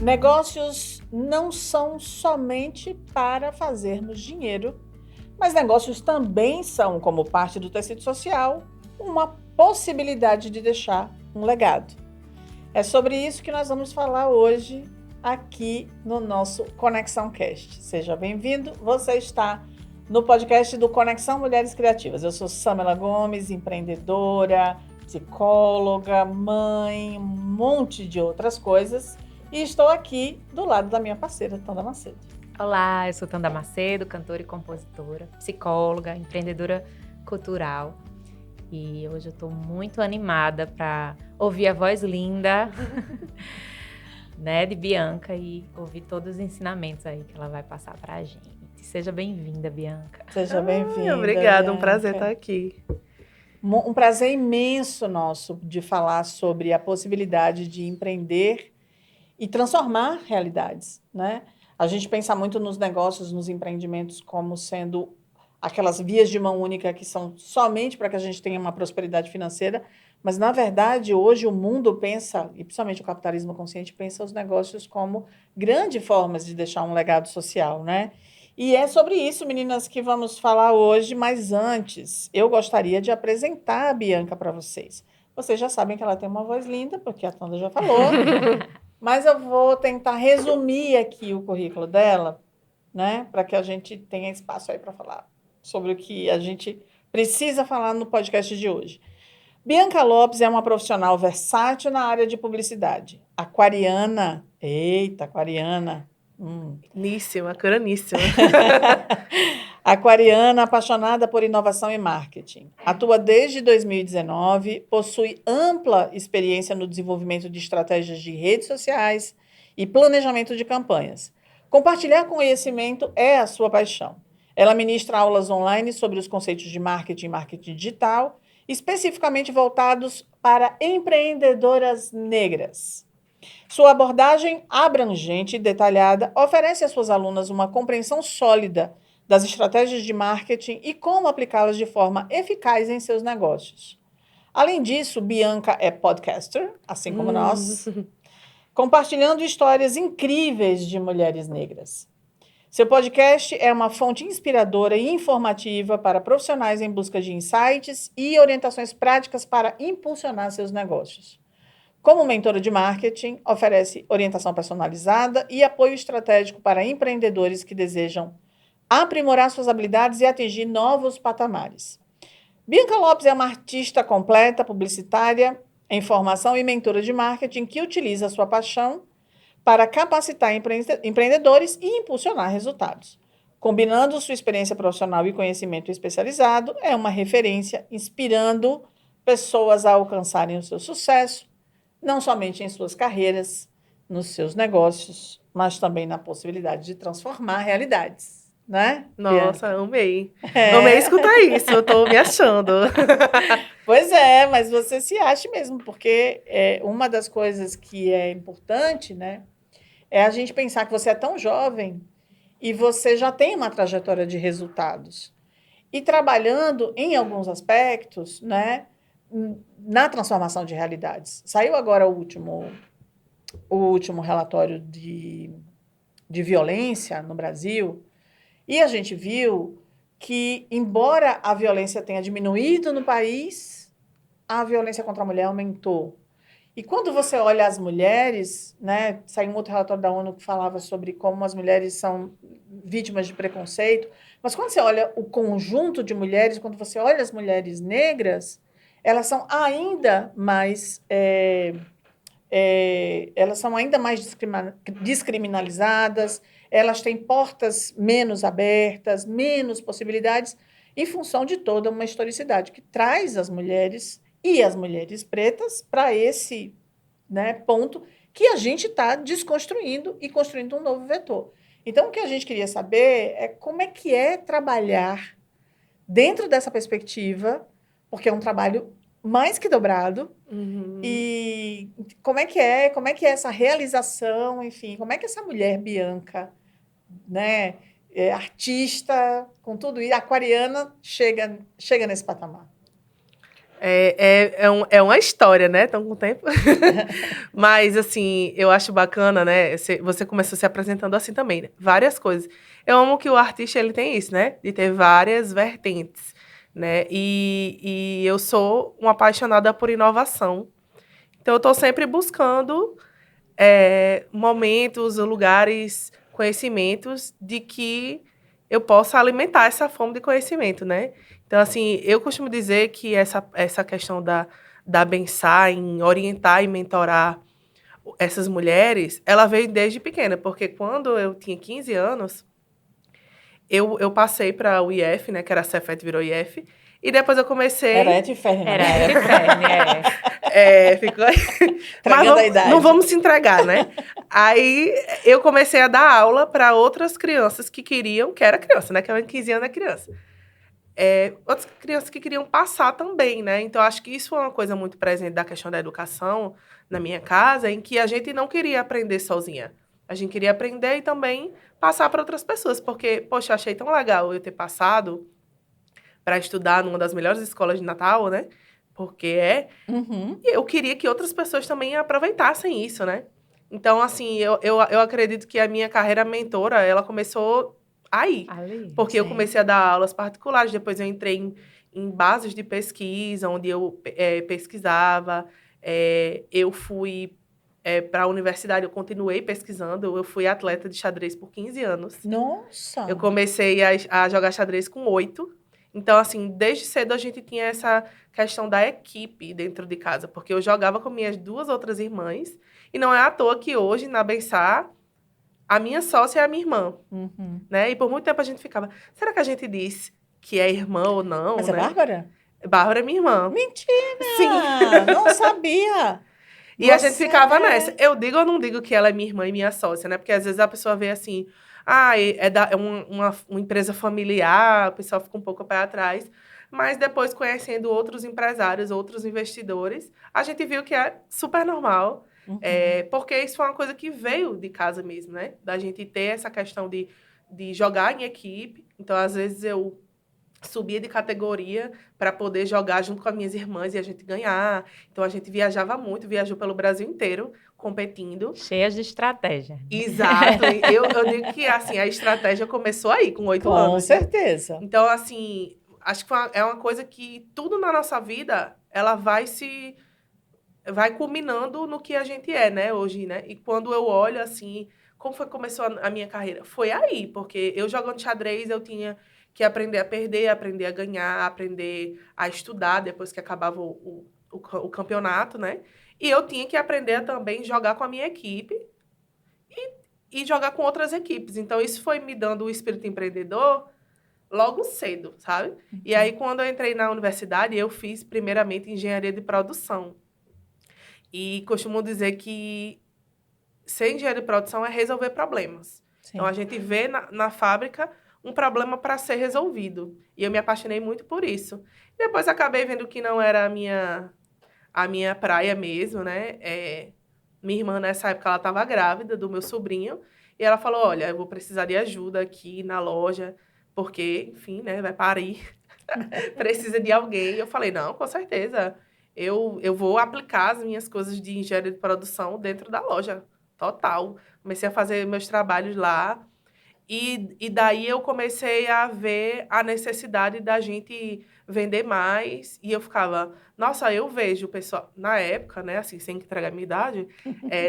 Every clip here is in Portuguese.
Negócios não são somente para fazermos dinheiro, mas negócios também são, como parte do tecido social, uma possibilidade de deixar um legado. É sobre isso que nós vamos falar hoje aqui no nosso Conexão Cast. Seja bem-vindo, você está no podcast do Conexão Mulheres Criativas. Eu sou Samela Gomes, empreendedora, psicóloga, mãe, um monte de outras coisas. E estou aqui do lado da minha parceira, Tanda Macedo. Olá, eu sou Tanda Macedo, cantora e compositora, psicóloga, empreendedora cultural. E hoje eu estou muito animada para ouvir a voz linda né, de Bianca e ouvir todos os ensinamentos aí que ela vai passar para a gente. Seja bem-vinda, Bianca. Seja bem-vinda. Obrigada, Bianca. Um prazer estar aqui. Um prazer imenso nosso de falar sobre a possibilidade de empreender e transformar realidades, né? A gente pensa muito nos negócios, nos empreendimentos como sendo aquelas vias de mão única que são somente para que a gente tenha uma prosperidade financeira, mas, na verdade, hoje o mundo pensa, e principalmente o capitalismo consciente, pensa os negócios como grandes formas de deixar um legado social, né? E é sobre isso, meninas, que vamos falar hoje, mas antes, eu gostaria de apresentar a Bianca para vocês. Vocês já sabem que ela tem uma voz linda, porque a Tanda já falou, mas eu vou tentar resumir aqui o currículo dela, né, para que a gente tenha espaço aí para falar sobre o que a gente precisa falar no podcast de hoje. Bianca Lopes é uma profissional versátil na área de publicidade. Aquariana. Eita, aquariana. Níssima, curaníssima. Aquariana, apaixonada por inovação e marketing. Atua desde 2019, possui ampla experiência no desenvolvimento de estratégias de redes sociais e planejamento de campanhas. Compartilhar conhecimento é a sua paixão. Ela ministra aulas online sobre os conceitos de marketing e marketing digital, especificamente voltados para empreendedoras negras. Sua abordagem abrangente e detalhada oferece às suas alunas uma compreensão sólida das estratégias de marketing e como aplicá-las de forma eficaz em seus negócios. Além disso, Bianca é podcaster, assim como nós, compartilhando histórias incríveis de mulheres negras. Seu podcast é uma fonte inspiradora e informativa para profissionais em busca de insights e orientações práticas para impulsionar seus negócios. Como mentora de marketing, oferece orientação personalizada e apoio estratégico para empreendedores que desejam aprimorar suas habilidades e atingir novos patamares. Bianca Lopes é uma artista completa, publicitária, em formação e mentora de marketing que utiliza sua paixão para capacitar empreendedores e impulsionar resultados. Combinando sua experiência profissional e conhecimento especializado, é uma referência inspirando pessoas a alcançarem o seu sucesso, não somente em suas carreiras, nos seus negócios, mas também na possibilidade de transformar realidades, né? Nossa, amei. Amei escutar isso, eu tô me achando. Pois é, mas você se acha mesmo, porque uma das coisas que é importante, né, é a gente pensar que você é tão jovem e você já tem uma trajetória de resultados. E trabalhando em alguns aspectos, né, na transformação de realidades. Saiu agora o último relatório de violência no Brasil, e a gente viu que, embora a violência tenha diminuído no país, a violência contra a mulher aumentou. E quando você olha as mulheres, né, saiu um outro relatório da ONU que falava sobre como as mulheres são vítimas de preconceito, mas quando você olha o conjunto de mulheres, quando você olha as mulheres negras, elas são ainda mais descriminalizadas, elas têm portas menos abertas, menos possibilidades, em função de toda uma historicidade que traz as mulheres e as mulheres pretas para esse, né, ponto que a gente está desconstruindo e construindo um novo vetor. Então, o que a gente queria saber é como é que é trabalhar dentro dessa perspectiva, porque é um trabalho mais que dobrado, e como é que é essa realização, enfim, como é que essa mulher, Bianca, né, artista, com tudo isso, aquariana, chega nesse patamar? É uma história, né? Tão com tempo. Mas, assim, eu acho bacana, né? Você começou se apresentando assim também, né? Várias coisas. Eu amo que o artista, ele tem isso, né? De ter várias vertentes, né? E eu sou uma apaixonada por inovação. Então, eu estou sempre buscando momentos, lugares, conhecimentos de que eu possa alimentar essa fome de conhecimento, né? Então, assim, eu costumo dizer que essa questão da Bensá em orientar e mentorar essas mulheres, ela veio desde pequena, porque quando eu tinha 15 anos, eu passei para o IF, né, que era a Cefet, virou IF, e depois eu comecei... Era Etiferne, Era Etiferne, ficou aí. Mas Entregando a idade. não vamos se entregar, né? Aí eu comecei a dar aula para outras crianças que queriam, que era criança, né? Que eu 15 anos é criança. Outras crianças que queriam passar também, né? Então, acho que isso foi uma coisa muito presente da questão da educação na minha casa, em que a gente não queria aprender sozinha. A gente queria aprender e também passar para outras pessoas, porque, poxa, eu achei tão legal eu ter passado para estudar numa das melhores escolas de Natal, né? Porque Uhum. e eu queria que outras pessoas também aproveitassem isso, né? Então, assim, eu acredito que a minha carreira mentora, ela começou aí. Ali. Porque eu Sim. comecei a dar aulas particulares, depois eu entrei em bases de pesquisa, onde eu pesquisava. Eu fui para a universidade, eu continuei pesquisando. Eu fui atleta de xadrez por 15 anos. Nossa! Eu comecei a jogar xadrez com 8. Então, assim, desde cedo a gente tinha essa questão da equipe dentro de casa, porque eu jogava com minhas 2 outras irmãs, e não é à toa que hoje, na Bensá, a minha sócia é a minha irmã, Uhum. né? E por muito tempo a gente ficava, será que a gente diz que é irmã ou não, Mas né? é Bárbara? Bárbara é minha irmã. Mentira! Sim. Não sabia! E a gente Você ficava nessa. Eu digo ou não digo que ela é minha irmã e minha sócia, né? Porque às vezes a pessoa vê assim, é uma empresa familiar, o pessoal fica um pouco a pé atrás. Mas depois, conhecendo outros empresários, outros investidores, a gente viu que é super normal. Uhum. Porque isso foi uma coisa que veio de casa mesmo, né? Da gente ter essa questão de jogar em equipe. Então, às vezes, eu subia de categoria para poder jogar junto com as minhas irmãs e a gente ganhar. Então, a gente viajava muito, viajou pelo Brasil inteiro, competindo. Cheias de estratégia. Exato. Eu digo que, assim, a estratégia começou aí, com 8 anos. Com certeza. Então, assim, acho que é uma coisa que tudo na nossa vida, ela vai culminando no que a gente é, né, hoje, né? E quando eu olho, assim, como foi que começou a minha carreira? Foi aí, porque eu jogando xadrez, eu tinha que aprender a perder, aprender a ganhar, aprender a estudar depois que acabava o campeonato, né? E eu tinha que aprender a também jogar com a minha equipe e jogar com outras equipes. Então, isso foi me dando o espírito empreendedor logo cedo, sabe? E aí, quando eu entrei na universidade, eu fiz, primeiramente, engenharia de produção. E costumo dizer que ser engenheiro de produção é resolver problemas. Sim. Então, a gente vê na fábrica um problema para ser resolvido. E eu me apaixonei muito por isso. Depois, acabei vendo que não era a minha praia mesmo, né? Minha irmã, nessa época, ela estava grávida do meu sobrinho. E ela falou, olha, eu vou precisar de ajuda aqui na loja, porque, enfim, né? Vai parir. Precisa de alguém. E eu falei, não, com certeza. Eu vou aplicar as minhas coisas de engenharia de produção dentro da loja. Total. Comecei a fazer meus trabalhos lá. E daí eu comecei a ver a necessidade da gente vender mais. E eu ficava, nossa, eu vejo o pessoal... Na época, né, assim, sem entregar a minha idade,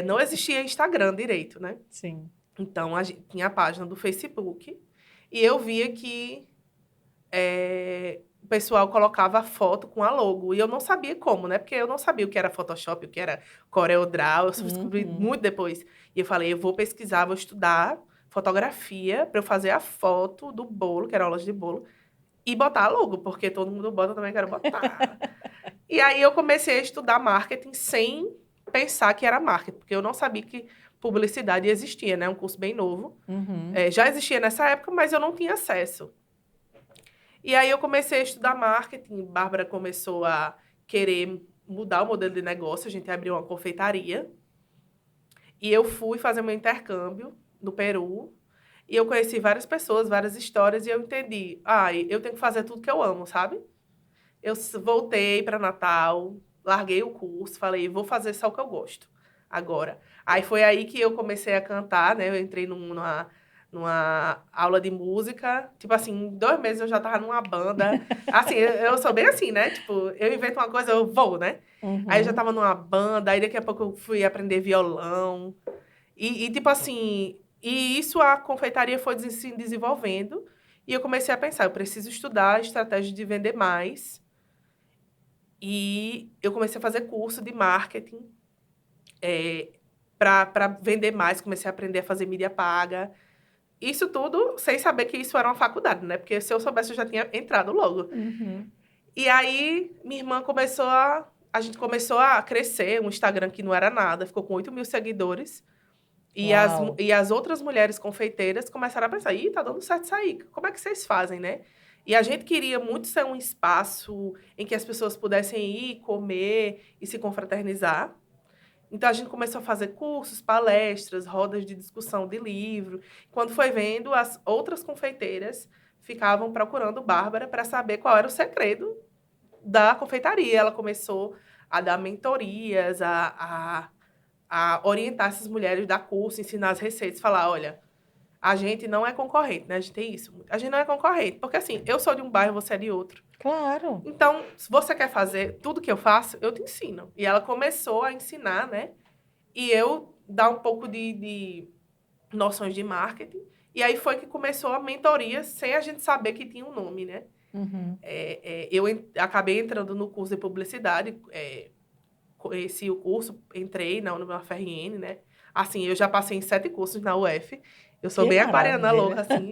não existia Instagram direito, né? Sim. Então, a gente tinha a página do Facebook. E eu via que o pessoal colocava a foto com a logo. E eu não sabia como, né? Porque eu não sabia o que era Photoshop, o que era CorelDRAW. Eu só descobri muito depois. E eu falei, eu vou pesquisar, vou estudar fotografia para eu fazer a foto do bolo, que era a loja de bolo, e botar a logo, porque todo mundo bota, eu também quero botar. E aí eu comecei a estudar marketing sem pensar que era marketing, porque eu não sabia que publicidade existia, né? Um curso bem novo. Uhum. Já existia nessa época, mas eu não tinha acesso. E aí eu comecei a estudar marketing, Bárbara começou a querer mudar o modelo de negócio, a gente abriu uma confeitaria, e eu fui fazer meu intercâmbio no Peru, e eu conheci várias pessoas, várias histórias, e eu entendi, eu tenho que fazer tudo que eu amo, sabe? eu voltei para Natal, larguei o curso, falei, vou fazer só o que eu gosto agora. Aí foi aí que eu comecei a cantar, né? Eu entrei numa aula de música. Tipo assim, em 2 meses eu já tava numa banda. Assim, eu sou bem assim, né? Tipo, eu invento uma coisa, eu vou, né? Aí eu já tava numa banda, aí daqui a pouco eu fui aprender violão. Tipo assim, e isso a confeitaria foi se desenvolvendo. E eu comecei a pensar, eu preciso estudar estratégia de vender mais. E eu comecei a fazer curso de marketing para vender mais. Comecei a aprender a fazer mídia paga. Isso tudo sem saber que isso era uma faculdade, né? Porque se eu soubesse, eu já tinha entrado logo. Uhum. E aí, minha irmã a gente começou a crescer, um Instagram que não era nada, ficou com 8 mil seguidores. Uau. E as outras mulheres confeiteiras começaram a pensar, ih, tá dando certo isso aí, como é que vocês fazem, né? E a gente queria muito ser um espaço em que as pessoas pudessem ir, comer e se confraternizar. Então, a gente começou a fazer cursos, palestras, rodas de discussão de livro. Quando foi vendo, as outras confeiteiras ficavam procurando Bárbara para saber qual era o segredo da confeitaria. Ela começou a dar mentorias, a orientar essas mulheres, dar curso, ensinar as receitas, falar, olha, a gente não é concorrente, né? A gente tem isso. A gente não é concorrente, porque assim, eu sou de um bairro, você é de outro. Claro. Então, se você quer fazer tudo que eu faço, eu te ensino. E ela começou a ensinar, né? E eu dar um pouco de noções de marketing. E aí foi que começou a mentoria, sem a gente saber que tinha um nome, né? Uhum. Acabei entrando no curso de publicidade, conheci o curso, entrei na UFRN, né? Assim, eu já passei em 7 cursos na UF. Eu sou Que bem aquariana maravilha. louca, assim.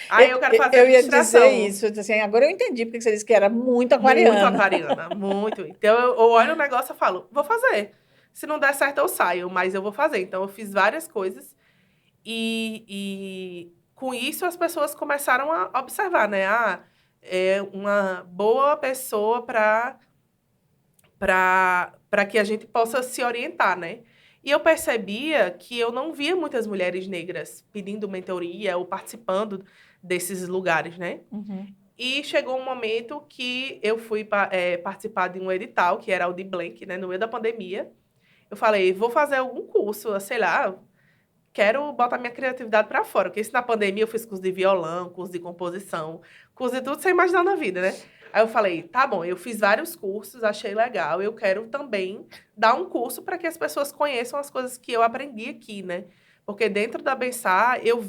Aí eu quero fazer Eu ia dizer administração. isso, assim, agora eu entendi porque você disse que era muito Muito aquariana. aquariana, muito. Então, eu olho o negócio e falo, vou fazer. Se não der certo, eu saio, mas eu vou fazer. Então, eu fiz várias coisas e com isso as pessoas começaram a observar, né? Ah, é uma boa pessoa para que a gente possa se orientar, né? E eu percebia que eu não via muitas mulheres negras pedindo mentoria ou participando desses lugares, né? Uhum. E chegou um momento que eu fui participar de um edital, que era o de Blank, né? No meio da pandemia. Eu falei, vou fazer algum curso, sei lá, quero botar minha criatividade para fora. Porque isso na pandemia eu fiz curso de violão, curso de composição, curso de tudo sem imaginar na vida, né? Aí eu falei, tá bom, eu fiz vários cursos, achei legal, eu quero também dar um curso para que as pessoas conheçam as coisas que eu aprendi aqui, né? Porque dentro da Bensar, eu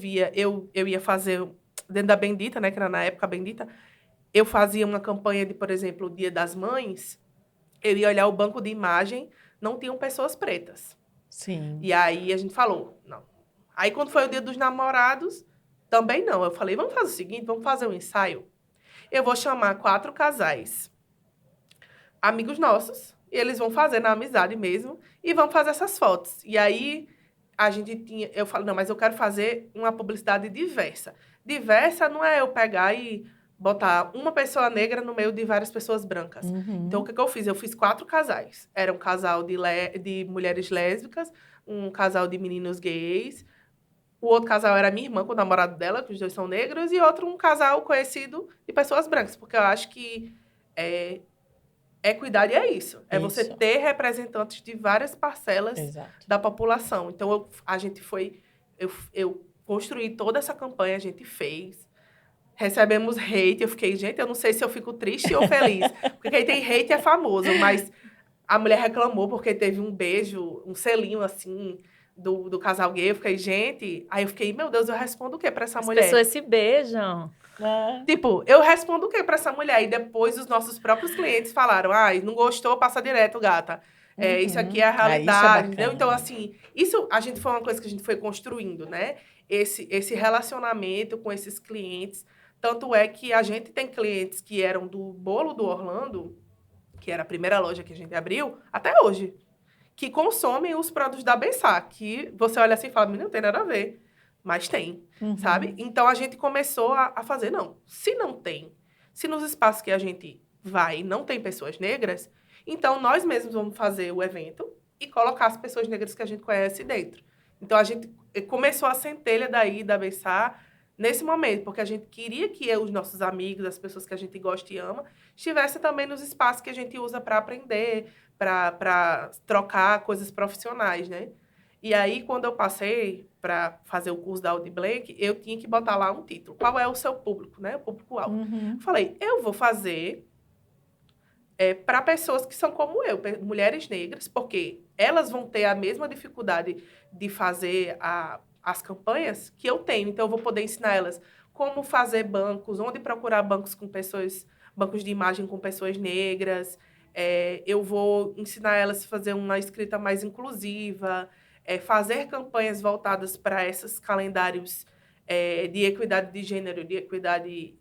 ia fazer, dentro da Bendita, né, que era na época a Bendita, eu fazia uma campanha de, por exemplo, o Dia das Mães, eu ia olhar o banco de imagem, não tinham pessoas pretas. Sim. E aí a gente falou, não. Aí quando foi o Dia dos Namorados, também não. Eu falei, vamos fazer o seguinte, vamos fazer um ensaio. Eu vou chamar 4 casais, amigos nossos, e eles vão fazer na amizade mesmo, e vão fazer essas fotos. E aí eu falei, não, mas eu quero fazer uma publicidade diversa. Diversa não é eu pegar e botar uma pessoa negra no meio de várias pessoas brancas. Uhum. Então, o que eu fiz? Eu fiz 4 casais. Era um casal de mulheres lésbicas, um casal de meninos gays, o outro casal era minha irmã com o namorado dela, que os dois são negros, e outro um casal conhecido de pessoas brancas, porque eu acho que equidade é isso. É você Isso. ter representantes de várias parcelas Exato. da população. Então, eu construí toda essa campanha, a gente fez. Recebemos hate, eu fiquei, gente, eu não sei se eu fico triste ou feliz, porque quem tem hate é famoso, mas a mulher reclamou porque teve um beijo, um selinho assim, do casal gay. Eu fiquei, gente, aí eu fiquei, meu Deus, eu respondo o quê pra essa As mulher? pessoas se beijam. É. Tipo, eu respondo o quê pra essa mulher? E depois os nossos próprios clientes falaram, ai, não gostou, passa direto, gata. Isso aqui é a Uhum. Ah, isso é realidade, entendeu? bacana. Então, assim, isso foi uma coisa que a gente foi construindo, né? Esse relacionamento com esses clientes. Tanto é que a gente tem clientes que eram do Bolo do Orlando, que era a primeira loja que a gente abriu, até hoje, que consomem os produtos da Bensar, que você olha assim e fala, não tem nada a ver, mas tem, Uhum. sabe? Então, a gente começou a fazer, não, se não tem, se nos espaços que a gente vai não tem pessoas negras, então nós mesmos vamos fazer o evento e colocar as pessoas negras que a gente conhece dentro. Então, a gente começou a centelha daí da Bensar nesse momento, porque a gente queria que os nossos amigos, as pessoas que a gente gosta e ama, estivessem também nos espaços que a gente usa para aprender, para trocar coisas profissionais, né? E aí, quando eu passei para fazer o curso da Audi Blank, eu tinha que botar lá um título. Qual é o seu público, né? O público-alvo. Uhum. Falei, eu vou fazer para pessoas que são como eu, mulheres negras, porque elas vão ter a mesma dificuldade de fazer as campanhas que eu tenho. Então, eu vou poder ensinar elas como fazer bancos, onde procurar bancos com pessoas, bancos de imagem com pessoas negras. Eu vou ensinar elas a fazer uma escrita mais inclusiva, fazer campanhas voltadas para esses calendários de equidade de gênero, de equidade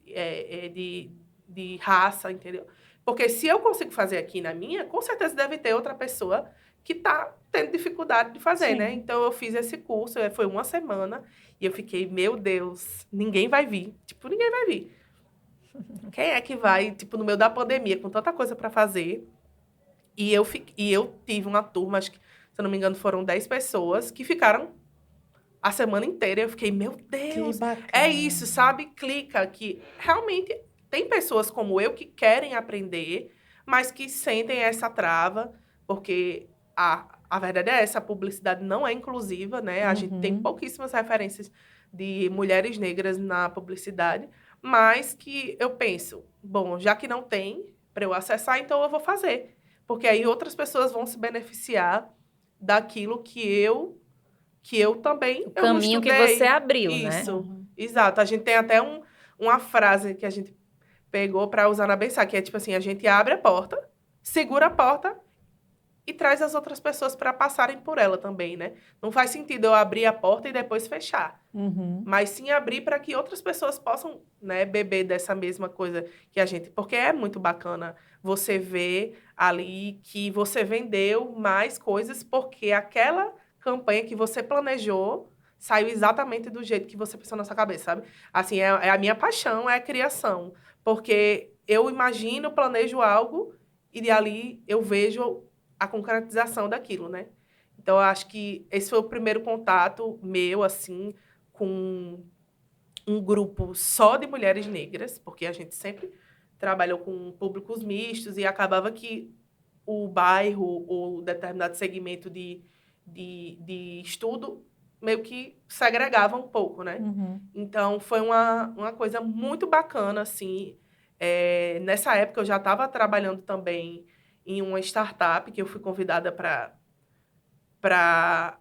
de raça, entendeu? Porque se eu consigo fazer aqui na minha, com certeza deve ter outra pessoa que está tendo dificuldade de fazer, Sim. né? Então, eu fiz esse curso, foi uma semana, e eu fiquei, meu Deus, ninguém vai vir. Tipo, ninguém vai vir. Quem é que vai, tipo, no meio da pandemia, com tanta coisa para fazer? E eu tive uma turma, acho que, se eu não me engano, foram 10 pessoas que ficaram a semana inteira. Eu fiquei, meu Deus, Que bacana. é isso, sabe? Clica que realmente tem pessoas como eu que querem aprender, mas que sentem essa trava, porque a verdade é essa, a publicidade não é inclusiva, né? A gente tem pouquíssimas referências de mulheres negras na publicidade, mas que eu penso, bom, já que não tem para eu acessar, então eu vou fazer. Porque aí outras pessoas vão se beneficiar daquilo que eu também O eu não caminho que estudei. você abriu, né? Isso, exato. A gente tem até uma frase que a gente pegou para usar na Bensá, que é tipo assim, a gente abre a porta, segura a porta e traz as outras pessoas para passarem por ela também, né? Não faz sentido eu abrir a porta e depois fechar. Mas sim abrir para que outras pessoas possam, né, beber dessa mesma coisa que a gente... Porque é muito bacana você ver ali que você vendeu mais coisas porque aquela campanha que você planejou saiu exatamente do jeito que você pensou na sua cabeça, sabe? Assim, é a minha paixão, é a criação. Porque eu imagino, planejo algo e de ali eu vejo a concretização daquilo, né? Então, eu acho que esse foi o primeiro contato meu, assim, com um grupo só de mulheres negras, porque a gente sempre trabalhou com públicos mistos e acabava que o bairro ou determinado segmento de estudo meio que segregava um pouco, né? Então, foi uma coisa muito bacana, assim. Nessa época, eu já estava trabalhando também em uma startup, que eu fui convidada para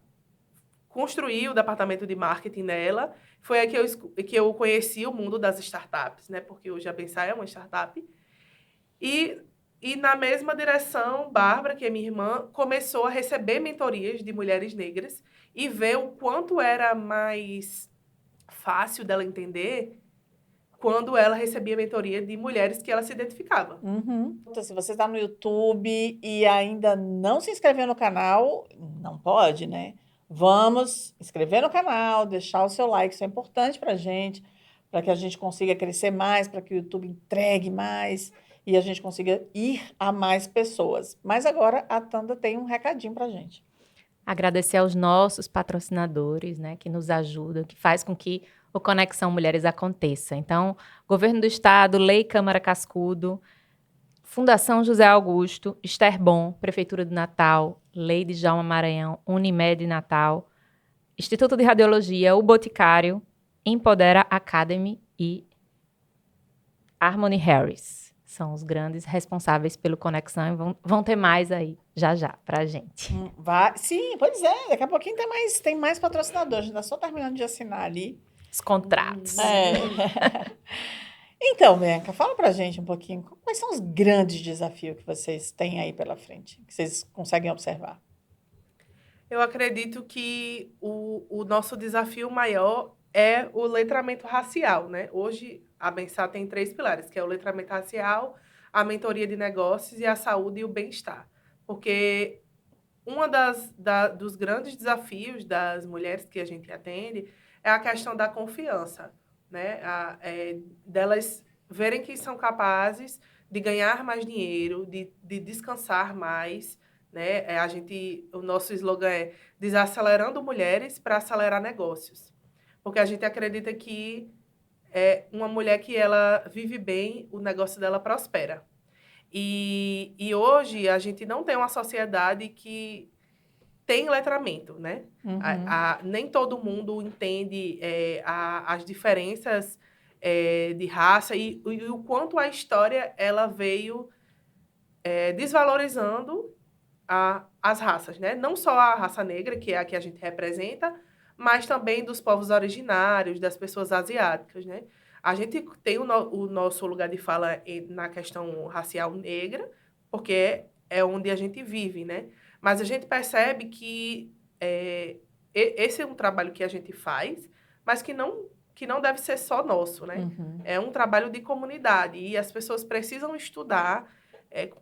construir o departamento de marketing nela. Foi aí que eu conheci o mundo das startups, né? Porque hoje a Bensai é uma startup. E na mesma direção, Bárbara, que é minha irmã, começou a receber mentorias de mulheres negras e ver o quanto era mais fácil dela entender quando ela recebia mentoria de mulheres que ela se identificava. Então, se você está no YouTube e ainda não se inscreveu no canal, não pode, né? Vamos inscrever no canal, deixar o seu like, isso é importante para a gente gente consiga crescer mais, para que o YouTube entregue mais e a gente consiga ir a mais pessoas. Mas agora a Tanda tem um recadinho para a gente. Agradecer aos nossos patrocinadores, né, que nos ajudam, que faz com que o Conexão Mulheres aconteça. Então, Governo do Estado, Lei Câmara Cascudo, Fundação José Augusto, Esterbom, Prefeitura do Natal, Lei de Djalma Maranhão, Unimed Natal, Instituto de Radiologia, O Boticário, Empodera Academy e Harmony Harris. São os grandes responsáveis pelo Conexão e vão ter mais aí, já, pra gente. Sim, pois é, daqui a pouquinho tem mais patrocinadores, a gente está só terminando de assinar ali. Os contratos. Então, Bianca, fala pra gente um pouquinho, quais são os grandes desafios que vocês têm aí pela frente, que vocês conseguem observar? Eu acredito que o nosso desafio maior é o letramento racial, né? Hoje, a Bensá tem 3 pilares, que é o letramento racial, a mentoria de negócios e a saúde e o bem-estar. Porque dos grandes desafios das mulheres que a gente atende é a questão da confiança, né? Delas verem que são capazes de ganhar mais dinheiro, de descansar mais, né? O nosso slogan é desacelerando mulheres para acelerar negócios. Porque a gente acredita que uma mulher que ela vive bem, o negócio dela prospera. E hoje a gente não tem uma sociedade que tem letramento, né? Uhum. Nem todo mundo entende as diferenças de raça e o quanto a história ela veio desvalorizando as raças, né? Não só a raça negra, que é a que a gente representa, mas também dos povos originários, das pessoas asiáticas, né? A gente tem o nosso lugar de fala na questão racial negra, porque é onde a gente vive, né? Mas a gente percebe que esse é um trabalho que a gente faz, mas que não deve ser só nosso, né? Uhum. É um trabalho de comunidade e as pessoas precisam estudar.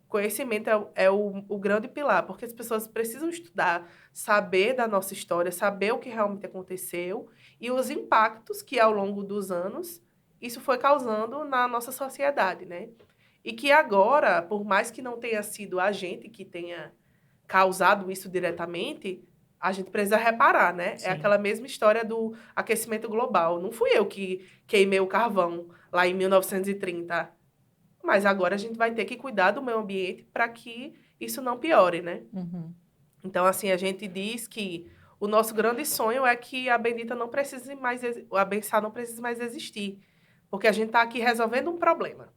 Conhecimento é o grande pilar, porque as pessoas precisam estudar, saber da nossa história, saber o que realmente aconteceu e os impactos que, ao longo dos anos, isso foi causando na nossa sociedade, né? E que agora, por mais que não tenha sido a gente que tenha causado isso diretamente, a gente precisa reparar, né? Sim. É aquela mesma história do aquecimento global. Não fui eu que queimei o carvão lá em 1930. Mas agora a gente vai ter que cuidar do meio ambiente para que isso não piore, né? Uhum. Então, assim, a gente diz que o nosso grande sonho é que a Bendita não precise mais, a Bensá não precise mais existir. Porque a gente está aqui resolvendo um problema,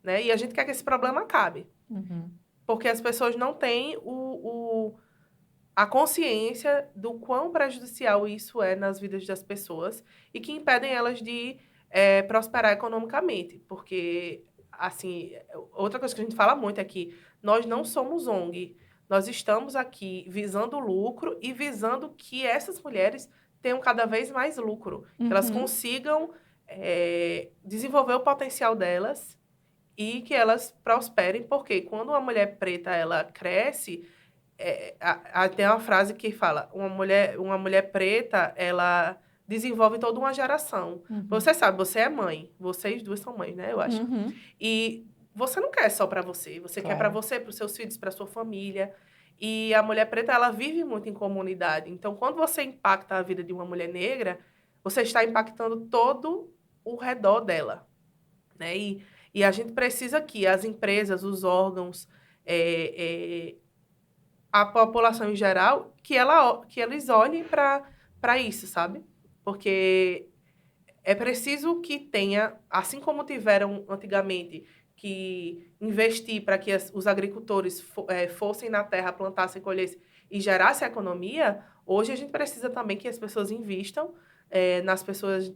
né? E a gente quer que esse problema acabe. Uhum. Porque as pessoas não têm a consciência do quão prejudicial isso é nas vidas das pessoas e que impedem elas de prosperar economicamente. Porque, assim, outra coisa que a gente fala muito é que nós não somos ONG. Nós estamos aqui visando lucro e visando que essas mulheres tenham cada vez mais lucro. Que elas Uhum. consigam desenvolver o potencial delas e que elas prosperem, porque quando uma mulher preta ela cresce, tem uma frase que fala, uma mulher preta, ela desenvolve toda uma geração. Uhum. Você sabe, você é mãe, vocês duas são mães, né, eu acho. Uhum. E você não quer só para você, você quer para Claro. você, para os seus filhos, para sua família. E a mulher preta, ela vive muito em comunidade. Então, quando você impacta a vida de uma mulher negra, você está impactando todo o redor dela, né? E a gente precisa que as empresas, os órgãos, a população em geral, que eles olhem para isso, sabe? Porque é preciso que tenha, assim como tiveram antigamente, que investir para que os agricultores fossem na terra, plantassem, colhessem e gerassem a economia, hoje a gente precisa também que as pessoas invistam nas pessoas,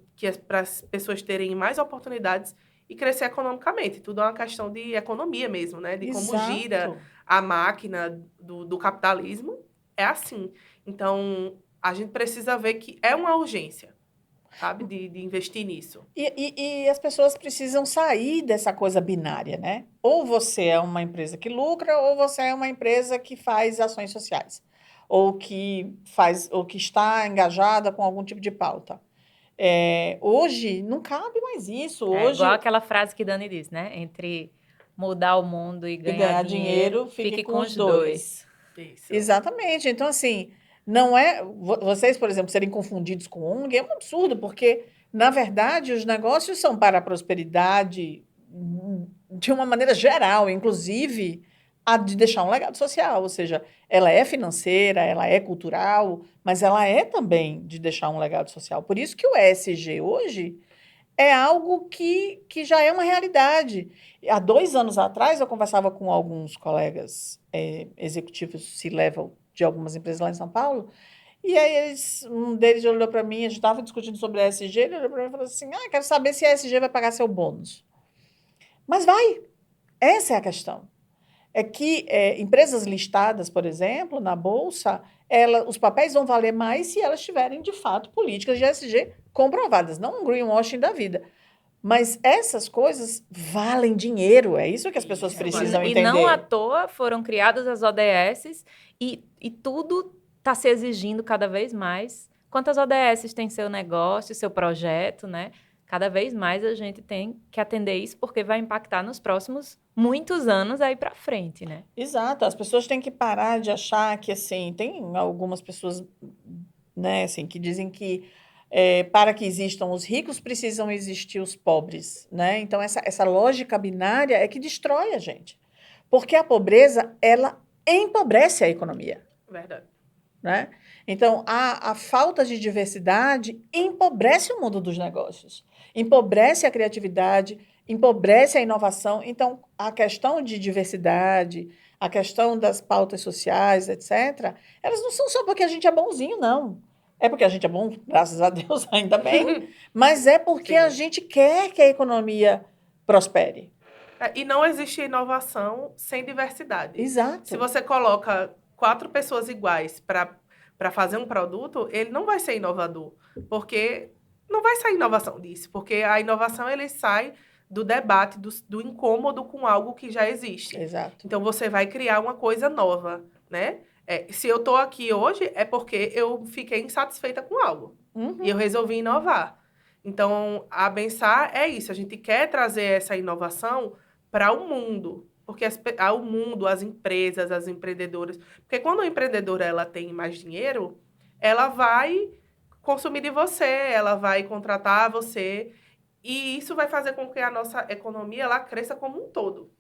para as pessoas terem mais oportunidades e crescer economicamente. Tudo é uma questão de economia mesmo, né? De como Exato. gira a máquina do capitalismo. É assim. Então, a gente precisa ver que é uma urgência, sabe? De investir nisso. E as pessoas precisam sair dessa coisa binária, né? Ou você é uma empresa que lucra, ou você é uma empresa que faz ações sociais, ou que está engajada com algum tipo de pauta. Hoje não cabe mais isso. É Hoje, igual aquela frase que Dani diz, né? Entre mudar o mundo e ganhar ganhar dinheiro, dinheiro, fique com os dois. Isso. Exatamente. Então, assim, não é. Vocês, por exemplo, serem confundidos com ONG é um absurdo, porque, na verdade, os negócios são para a prosperidade de uma maneira geral, inclusive a de deixar um legado social. Ou seja, ela é financeira, ela é cultural, mas ela é também de deixar um legado social. Por isso que o ESG hoje é algo que já é uma realidade. Há 2 anos atrás, eu conversava com alguns colegas executivos C-level de algumas empresas lá em São Paulo, e aí um deles olhou para mim, a gente estava discutindo sobre a ESG, ele olhou para mim e falou assim, quero saber se a ESG vai pagar seu bônus. Mas vai, essa é a questão. É que empresas listadas, por exemplo, na Bolsa, os papéis vão valer mais se elas tiverem, de fato, políticas de ESG comprovadas, não um greenwashing da vida. Mas essas coisas valem dinheiro, é isso que as pessoas precisam E entender. não à toa foram criadas as ODSs e tudo está se exigindo cada vez mais. Quantas ODSs tem seu negócio, seu projeto, né? Cada vez mais a gente tem que atender isso porque vai impactar nos próximos muitos anos aí para frente, né? Exato, as pessoas têm que parar de achar que, assim, tem algumas pessoas, né, assim, que dizem que para que existam os ricos, precisam existir os pobres, né? Então, essa lógica binária é que destrói a gente. Porque a pobreza, ela empobrece a economia, Verdade. né? Então, a falta de diversidade empobrece o mundo dos negócios, empobrece a criatividade, empobrece a inovação. Então, a questão de diversidade, a questão das pautas sociais, etc., elas não são só porque a gente é bonzinho, não. É porque a gente é bom, graças a Deus, ainda bem, mas é porque Sim. a gente quer que a economia prospere. E não existe inovação sem diversidade. Exato. Se você coloca 4 pessoas iguais para fazer um produto, ele não vai ser inovador, porque não vai sair inovação disso, porque a inovação ele sai do debate, do incômodo com algo que já existe. Exato. Então, você vai criar uma coisa nova, né? Se eu estou aqui hoje, é porque eu fiquei insatisfeita com algo. Uhum. E eu resolvi inovar. Então, a Bensar é isso. A gente quer trazer essa inovação para o mundo. Porque o mundo, as empresas, as empreendedoras... Porque quando a empreendedora ela tem mais dinheiro, ela vai consumir de você, ela vai contratar você. E isso vai fazer com que a nossa economia ela cresça como um todo.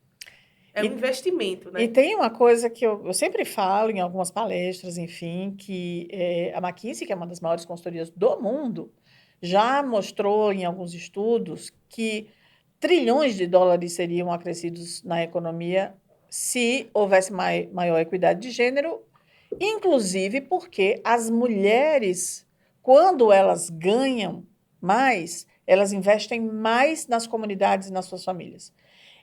É um investimento, né? E tem uma coisa que eu sempre falo em algumas palestras, enfim, que a McKinsey, que é uma das maiores consultorias do mundo, já mostrou em alguns estudos que trilhões de dólares seriam acrescidos na economia se houvesse maior equidade de gênero, inclusive porque as mulheres, quando elas ganham mais, elas investem mais nas comunidades e nas suas famílias.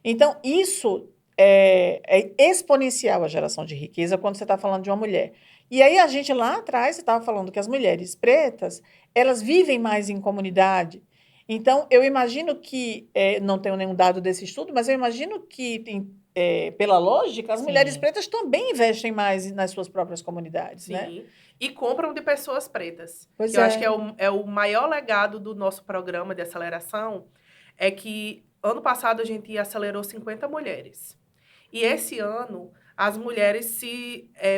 Então, isso é exponencial a geração de riqueza quando você está falando de uma mulher. E aí a gente lá atrás estava falando que as mulheres pretas, elas vivem mais em comunidade. Então, eu imagino que, não tenho nenhum dado desse estudo, mas eu imagino que, pela lógica, as Sim. mulheres pretas também investem mais nas suas próprias comunidades, Sim. né? E compram de pessoas pretas. Pois Que eu é. acho que é o maior legado do nosso programa de aceleração, é que ano passado a gente acelerou 50 mulheres. E esse ano, as mulheres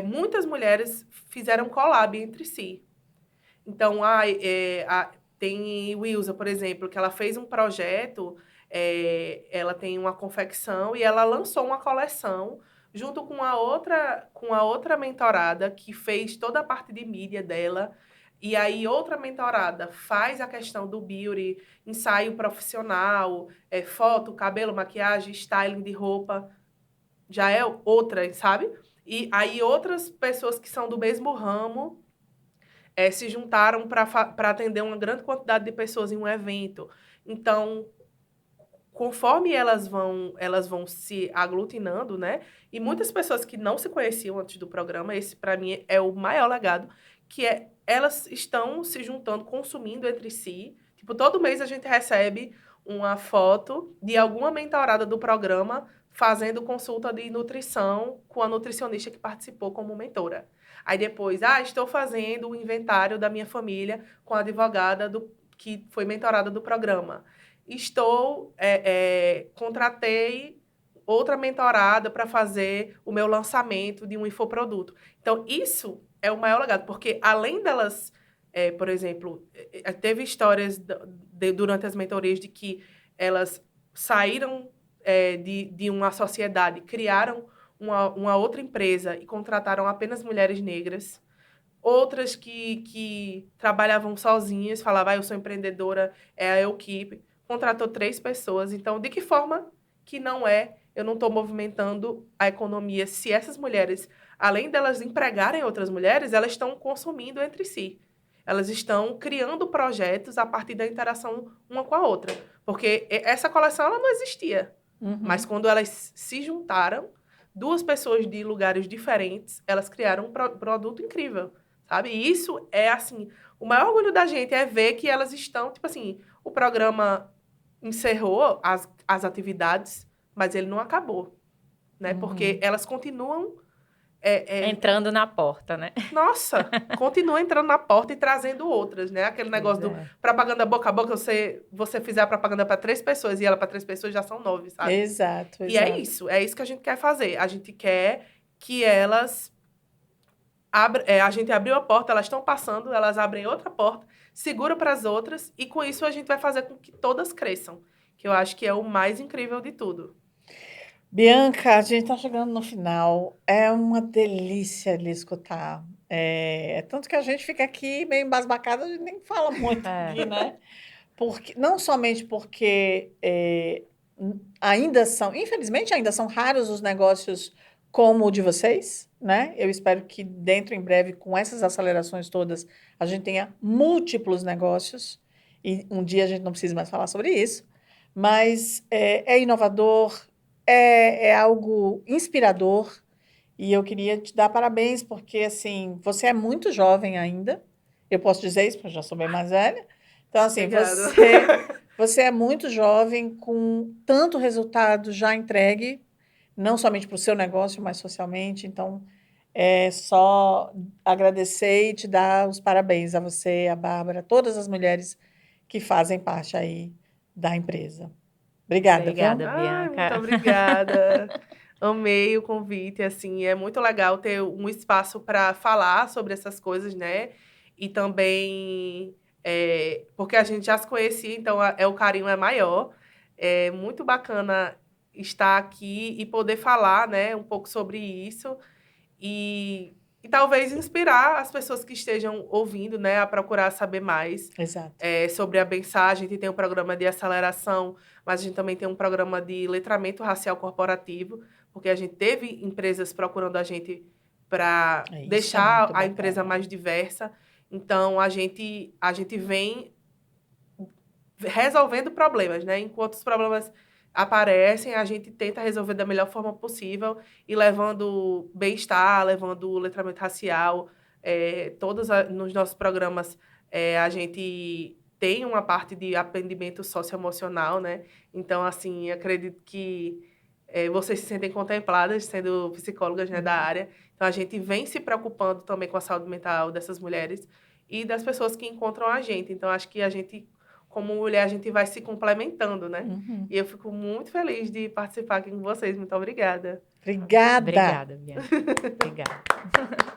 muitas mulheres fizeram collab entre si. Então, tem Wilza, por exemplo, que ela fez um projeto, ela tem uma confecção e ela lançou uma coleção junto com a outra mentorada que fez toda a parte de mídia dela. E aí, outra mentorada faz a questão do beauty, ensaio profissional, foto, cabelo, maquiagem, styling de roupa. Já é outra, sabe? E aí, outras pessoas que são do mesmo ramo se juntaram para atender uma grande quantidade de pessoas em um evento. Então, conforme elas vão se aglutinando, né? E muitas pessoas que não se conheciam antes do programa, esse para mim é o maior legado, que elas estão se juntando, consumindo entre si. Tipo, todo mês a gente recebe uma foto de alguma mentorada do programa fazendo consulta de nutrição com a nutricionista que participou como mentora. Aí depois, estou fazendo o inventário da minha família com a advogada que foi mentorada do programa. Contratei outra mentorada para fazer o meu lançamento de um infoproduto. Então, isso é o maior legado, porque além delas, por exemplo, teve histórias durante as mentorias de que elas saíram de uma sociedade, criaram uma outra empresa e contrataram apenas mulheres negras. Outras que trabalhavam sozinhas, falavam, eu sou empreendedora, é a equipe. Contratou 3 pessoas. Então, de que forma que eu não estou movimentando a economia se essas mulheres, além delas empregarem outras mulheres, elas estão consumindo entre si. Elas estão criando projetos a partir da interação uma com a outra. Porque essa coleção ela não existia. Uhum. Mas quando elas se juntaram, 2 pessoas de lugares diferentes, elas criaram um produto incrível, sabe? E isso é, assim, o maior orgulho da gente é ver que elas estão, tipo assim, o programa encerrou as atividades, mas ele não acabou, né? Uhum. Porque elas continuam... entrando na porta, né? Nossa, continua entrando na porta e trazendo outras, né? Aquele negócio do propaganda boca a boca, você fizer a propaganda para 3 pessoas e ela para 3 pessoas já são 9, sabe? Exato. E é isso que a gente quer fazer. A gente quer que elas... a gente abriu a porta, elas estão passando, elas abrem outra porta, seguro para as outras, e com isso a gente vai fazer com que todas cresçam, que eu acho que é o mais incrível de tudo. Bianca, a gente está chegando no final. É uma delícia lhe escutar. Tanto que a gente fica aqui meio embasbacada, a gente nem fala muito aqui, né? Não somente porque infelizmente, ainda são raros os negócios como o de vocês, né? Eu espero que dentro, em breve, com essas acelerações todas, a gente tenha múltiplos negócios e um dia a gente não precisa mais falar sobre isso, mas é inovador, é algo inspirador e eu queria te dar parabéns porque, assim, você é muito jovem ainda, eu posso dizer isso porque eu já sou bem mais velha, então, assim, Obrigada. você é muito jovem, com tanto resultado já entregue, não somente para o seu negócio, mas socialmente. Então, é só agradecer e te dar os parabéns a você, a Bárbara, todas as mulheres que fazem parte aí da empresa. Obrigada, Obrigada, viu? Ai, muito Bianca. obrigada. Amei o convite, assim, é muito legal ter um espaço para falar sobre essas coisas, né? E também, porque a gente já se conhecia, então o carinho é maior. É muito bacana estar aqui e poder falar, né, um pouco sobre isso e talvez inspirar as pessoas que estejam ouvindo, né, a procurar saber mais Exato. sobre a Bem-Estar. A gente tem um programa de aceleração, mas a gente também tem um programa de letramento racial corporativo, porque a gente teve empresas procurando a gente para Isso é deixar muito a empresa bacana. mais diversa. Então, a gente vem resolvendo problemas, né? Enquanto os problemas aparecem, a gente tenta resolver da melhor forma possível e levando bem-estar, levando letramento racial. Nos nossos programas, a gente tem uma parte de atendimento socioemocional, né? Então, assim, acredito que vocês se sentem contempladas sendo psicólogas, né, da área. Então, a gente vem se preocupando também com a saúde mental dessas mulheres e das pessoas que encontram a gente. Então, acho que a gente, como mulher, a gente vai se complementando, né? Uhum. E eu fico muito feliz de participar aqui com vocês. Muito obrigada. Obrigada. Obrigada, Bianca. Obrigada.